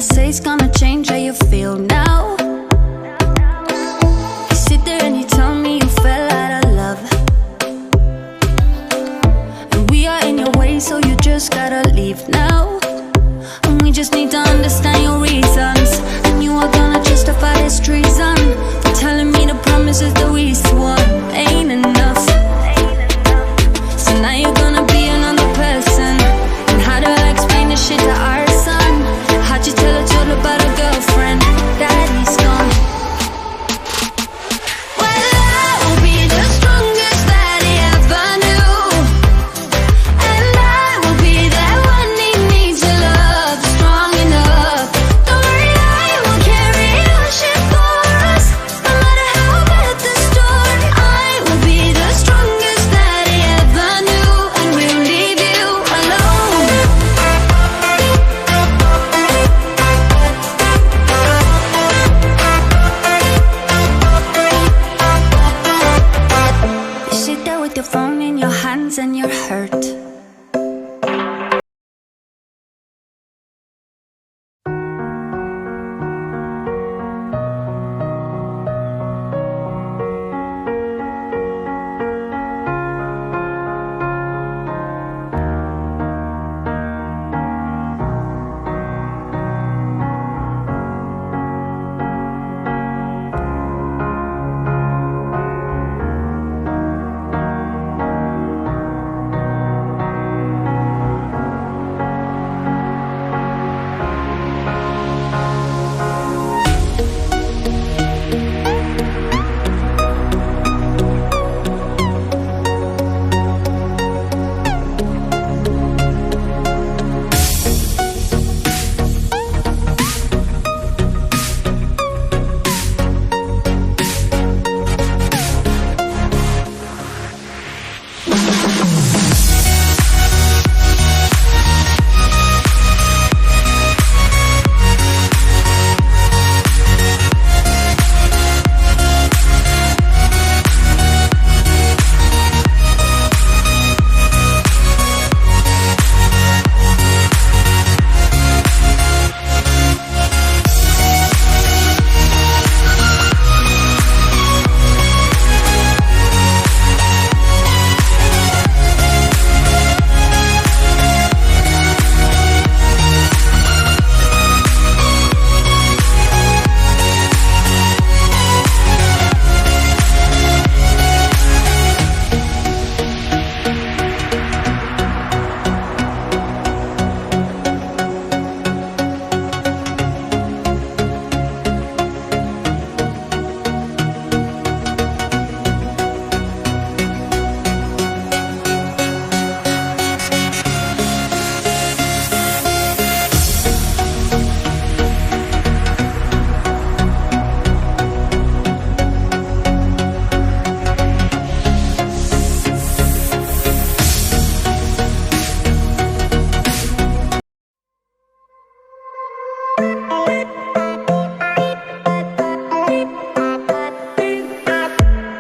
say it's gonna change how you feel now. You sit there and you tell me you fell out of love, and we are in your way, so you just gotta leave now. And we just need to understand your reasons, and you are gonna justify this treason for telling me the promises that we swore ain't enough. So now you're gonna be another person. And how do I explain this shit to our son? How'd you tell a total about a girlfriend? Daddy's gone. Well, I will be the strongest that he ever knew, and I will be that one he needs to love, strong enough. Don't worry, I will carry your shit for us, no matter how bad the storm. I will be the strongest that he ever knew, and we'll leave you alone. You sit there with your phone in your hands and you're hurt.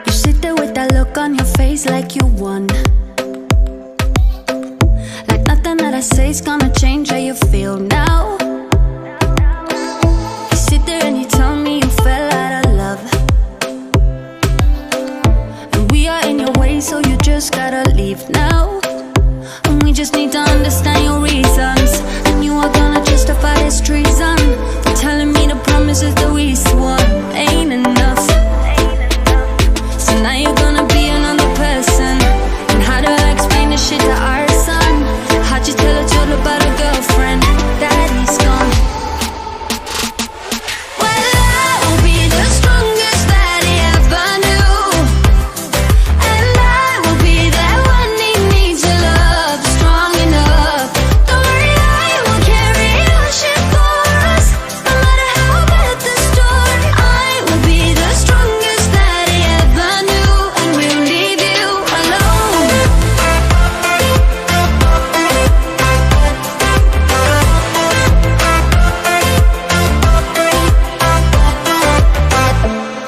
You sit there with that look on your face like you won, like nothing that I say is gonna change how you feel now. You sit there and you tell me you fell out of love, and we are in your way, so you just gotta leave now. And we just need to understand your reasons, and you are gonna justify this treason for telling me the promises that we swore ain't enough. So now you're gonna be another person. And how do I explain this shit to our son? How'd you tell a total about a girlfriend? Daddy's gone. Well, I will be the strongest that he ever knew, and I will be that one he needs to love, strong enough. Don't worry, I will carry your shit for us, no matter how bad the storm. I will be the strongest that he ever knew, and we'll leave you alone.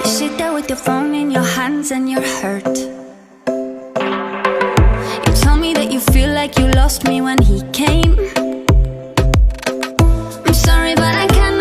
You sit there with your phone in your hands and you're hurt. You tell me that you feel like you lost me when he came. I'm sorry, but I can't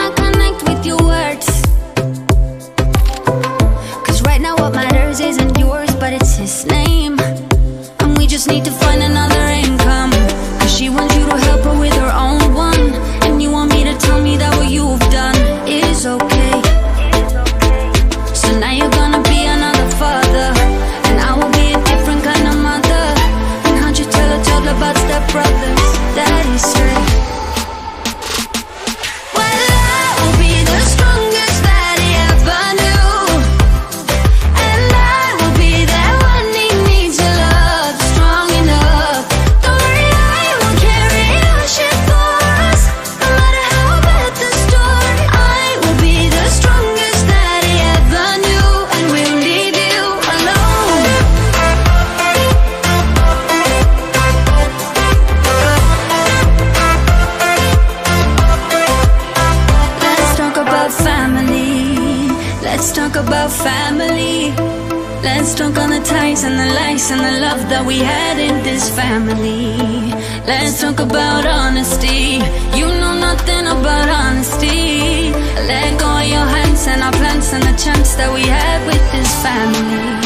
Let's talk about family. Let's talk on the ties and the lies and the love that we had in this family. Let's talk about honesty. You know nothing about honesty. Let go of your hands and our plans and the chance that we had with this family.